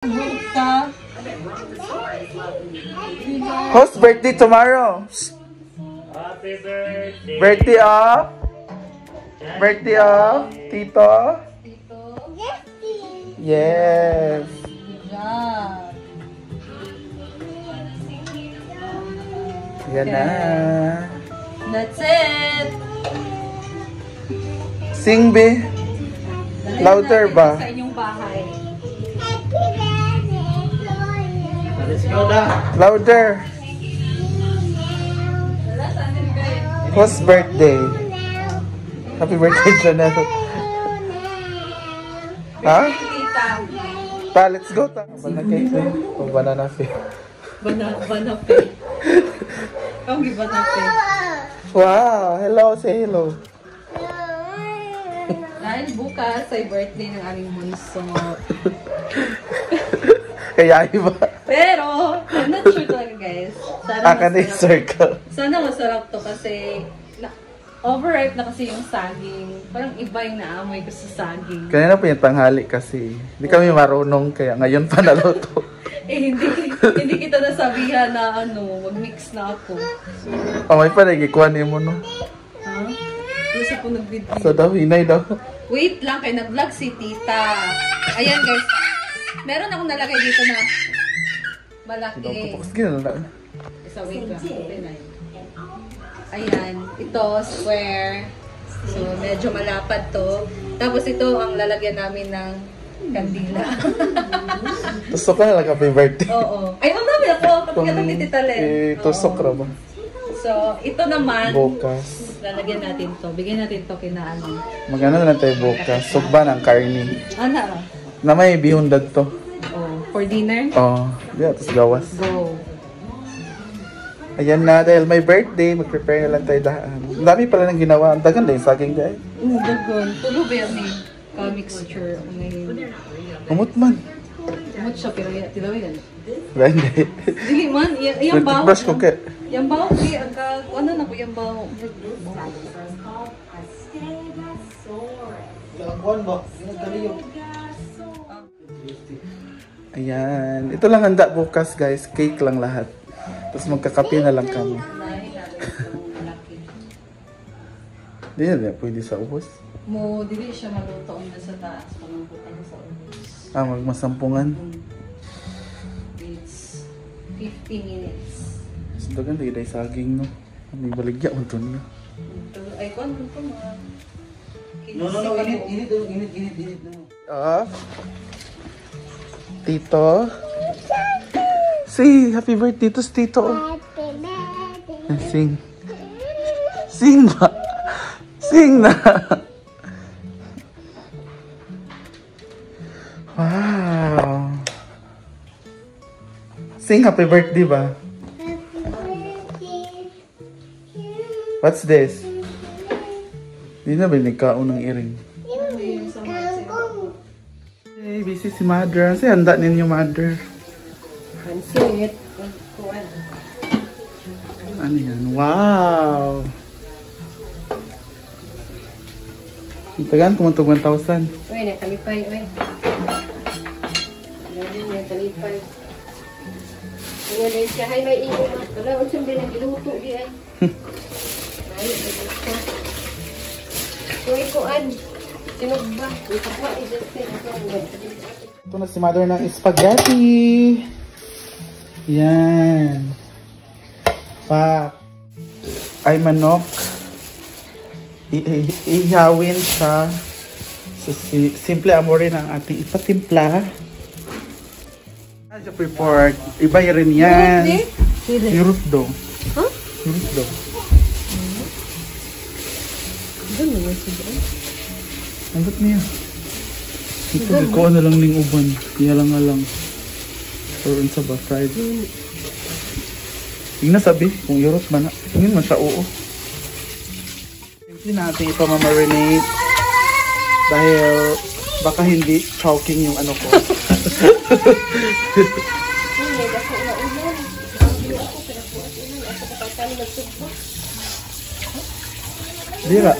Whose birthday tomorrow? Happy birthday! Birthday of? Birthday of? Tito? Yes. Yan na. That's it. Sing, be. Louder ba? Sa inyong bahay. Let's go na! Louder. Whose birthday? Happy birthday, Janelle. Ha? Ta, let's go ta. Banana cake. O banana cake. Banana pe. Ang banana pe. Wow, hello, say hello. Dahil bukas ay birthday ng aming bunso. Kaya iba. Pero, I'm not sure talaga guys. Akan na yung circle. Sana masarap to kasi overripe na kasi yung saging. Parang iba yung naamoy ko sa saging. Kanina po yung tanghali kasi. Hindi kami marunong kaya ngayon pa naluto. hindi kita nasabihan na mag-mix na ako. Oh, may pa nagikuhan mo no. Ha? Gusto ko nag-video. So daw, hinay daw. Wait lang, kay nag-vlog si tita. Ayan guys. Meron akong nalagay dito na malaki. Isa wait lang. Ayan. Ito, square. So, medyo malapad to. Tapos ito ang lalagyan namin ng kandila. Tusok ka na lang happy birthday. Oo. Ay, ang dami ako. Kapag ni Tita Len. Tusok ka ba? So, ito naman. Bukas. Lalagyan natin to. Bigyan natin to kina ano. Magana na tayo bukas. Sugba ng karni. Ano? Na may bihundag to. Oh, for dinner? Oh, yeah, tapos gawas. Go. Ayan na, dahil may birthday, mag-prepare na lang tayo daan. Ang dami pala nang ginawa. Ang tagan na yung saging dahil. Dagon. Tulo ba yan eh? Ka-mixture. Umot man. Umot siya, pero tilaw yan. Hindi. Dili man, yung baho. Brush ko ka. Yung baho, ano na po yung baho? Ayan. Ito lang handa bukas guys. Cake lang lahat. Tapos magkakape na lang kami. Hindi na pwede sa ubos. Dili siya maluto na sa taas. Pangangkutan sa ubos. Magmasampungan. It's 50 minutes. Sundagan tayo tayo saging no. May baligya mo ito niya. Ay, kung ito mga... No, init. Tito. Say happy birthday to Tito. Sing. Sing na. Sing na. Wow. Sing happy birthday ba? What's this? Di na ba nagkaon ng iring? Hey, busy si mother. Kasi handa ninyo mother. Pansit. Ano yan? Wow! Tagaan, kumantog 1,000. Uy, nakalipay, uy. Nakalipay. Ayan ay siya. Hay, may iyo. Wala, unsang din ang iluto di ay. Ay, uy, kuan. Sinugba. Ito na si mother ng spaghetti. Yan. Pa. Ay manok. Ihawin siya. So, simple amorin ang ating ipatimpla. Sa report. Iba rin yan. Hirot daw. Huh? Hirot daw. Doon naman siya. Angat niya. Ito, ikaw na lang ning uban. Kaya lang nga lang. Or unsa ba? Fried. Tingnan sabi, kung irot man na. Tingnan man siya, oo. Hindi natin ipamamarinate. Dahil baka hindi choking yung ano ko. Dira.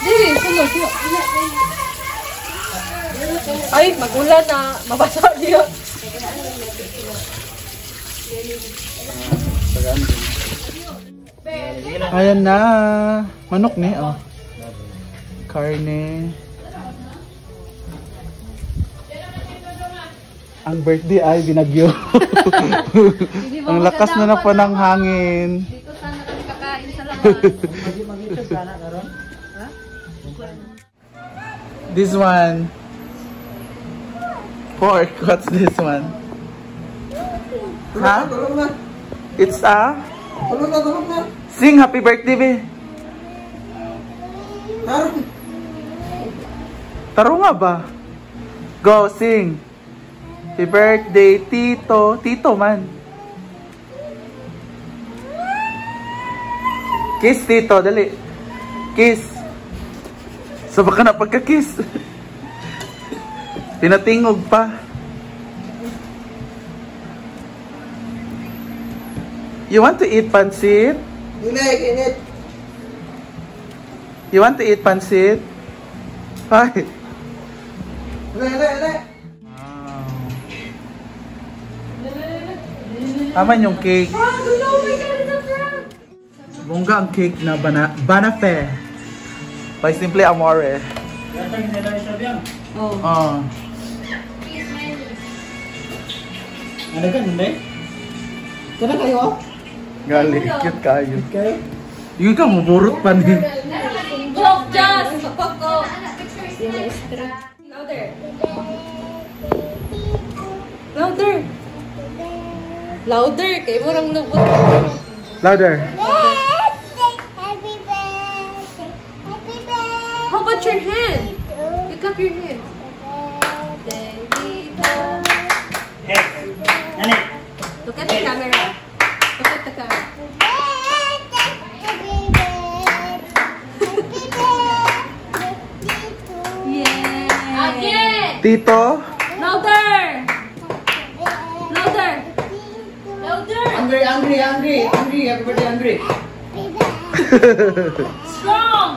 Dili, sulo. Ay, magulan na. Mabasa niya. Ayan na. Manok ni, oh. Karne. Ang birthday ay binagyo. Ang lakas na po ng hangin. Dito sana kami kakain sa labas. This one. Pork. What's this one? Ha? It's a? Sing happy birthday, be. Taro nga ba? Go, sing. Happy birthday, Tito. Tito man. Kiss, Tito. Dali. Kiss. So baka na pagka-kiss. Pinatingog pa. You want to eat pansit? Init. You want to eat pansit? Hi. Init. Aman yung cake. Bongga ang cake na banafe. By Simply Amore. Oh. Ada kan, Ndek? Kada kayo? Gali, cute kayo. Yung ka, maburot pa ni. Vlog just! Go! Louder. Louder. Louder. Kaya mo rang lubot. Louder. Happy birthday. Happy birthday. How about your hand? You clap your hand. Look at the camera. Look at the camera. Yeah. Again. Tito? Louder. Louder. Louder. Hungry. Happy birthday, hungry. Strong.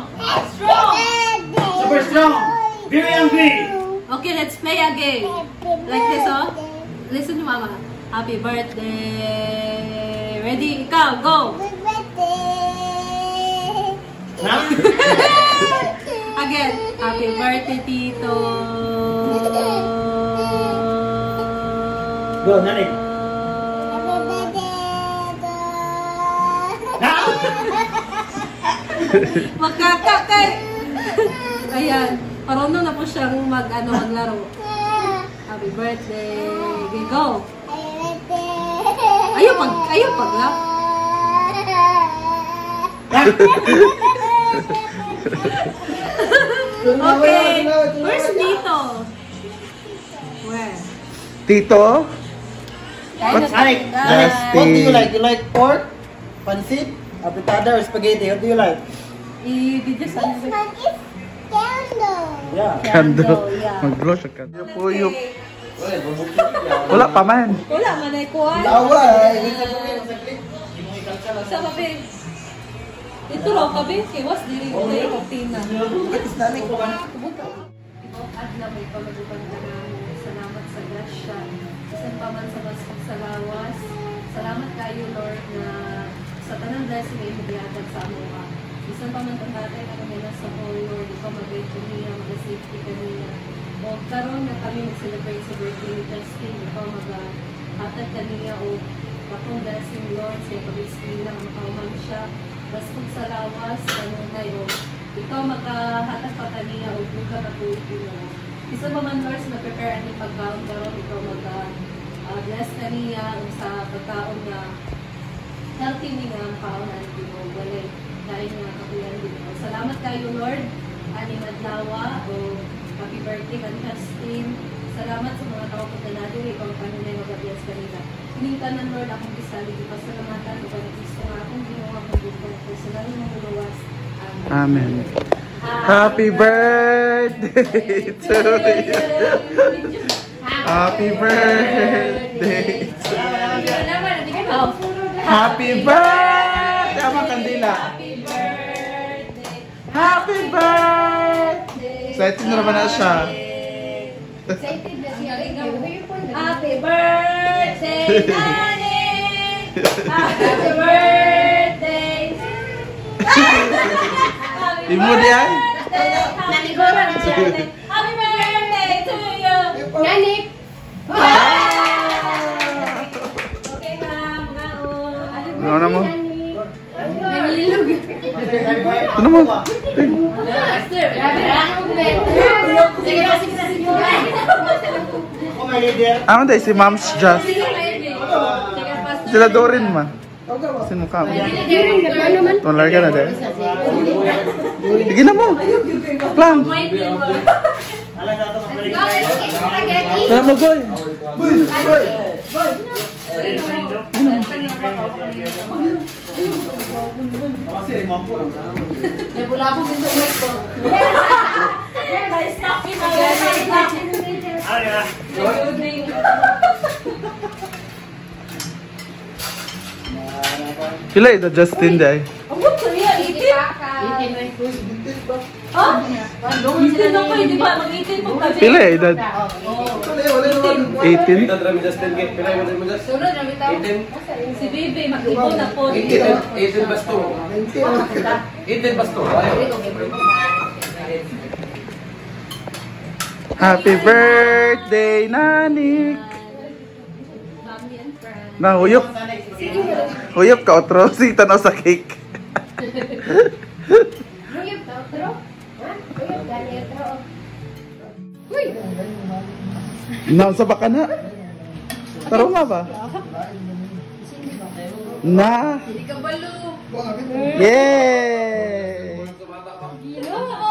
Strong. Super strong. Very hungry. Okay, let's play a game. Like this, oh. Listen to Mama. Happy birthday. Ready? Ikaw, go. Again. Happy birthday, Tito. Go, Nani. Magkakakay. Ayan. Marunong na po siyang maglaro. Happy birthday. Okay, go. Ayaw pag-laugh. Okay. Where's Tito? Where? Tito? What's Nani? Dusty. What do you like? You like pork? Pansit? Apitada or spaghetti? What do you like? I-video sa Yeah. Kando. yeah. Mag-blow siya kando. Puyok. Wala pa man. Wala, manay kuhan. Laway. Sa kape. Ito raw kape. Kiwas, diri ko na yung kapina. Adlaw may pamagupan ka namin. Salamat sa grasya. Isan pa man sa mas pagsalawas. Salamat kayo, Lord, na sa tanang blessing ay hibiyatag sa amuha. Isan pa man pagkatay na kami nasa Holy Lord, ikaw mag-guide kaniya, mag-safety kaniya. O karoon na kami mag-celebrate sa birthday ni Justin, ikaw mag-hatag kaniya o bakong blessing, Lord, sa pag-explain na makauman siya. Baskog sa lawas, kanunay o ikaw magkahatag pa kaniya o buka na po ito. Isa pa man, Lord, na prepare ang pagkaon karoon, ikaw mag-bless kaniya sa pagkaon na healthy niya ang kaon na hindi mo galay. Dahil nga kakuyan din mo. Salamat kayo, Lord. Ani Madlawa o happy birthday kan Justin. Salamat sa mga tao punta natin. Ikaw ang panunay mag-abias kanila. Hiningtanan, Lord, akong kisali. Di pasalamatan o panagisto nga akong ginawa kong bukong ko. Sa lalo ng mulawas. Amen. Happy birthday to you. Happy birthday to you. Happy birthday! Tama kandila. Happy birthday! Excited na naman na siya. Excited na siya. Happy birthday, Nani! Happy birthday! Imo di ay? Nanigura na siya. Happy birthday to you! Nanik! Okay na, mga o. Ano na mo? Nanilog. Ano mo? Master! Sige na, sige na, sige na. Ako may leader. Ano tayo si Mom's Just? Sila Dorin man. Sino ka mo? Tumalar ka na dahil? Sige na mo. Plan. Alam na ito mga Tara mo, Goy. Pila ito, Justin dahil. Pila edad? 18? Si Bibi, mag-ipon na po. 18 basto. 18 basto. Happy birthday, Nanik! Mami and friends. Na, huyop. Huyop ka, otro. Si tanaw sa cake. Nasa baka na. Taro nga ba? Na. Hindi ka balo. Yay! Ginoo!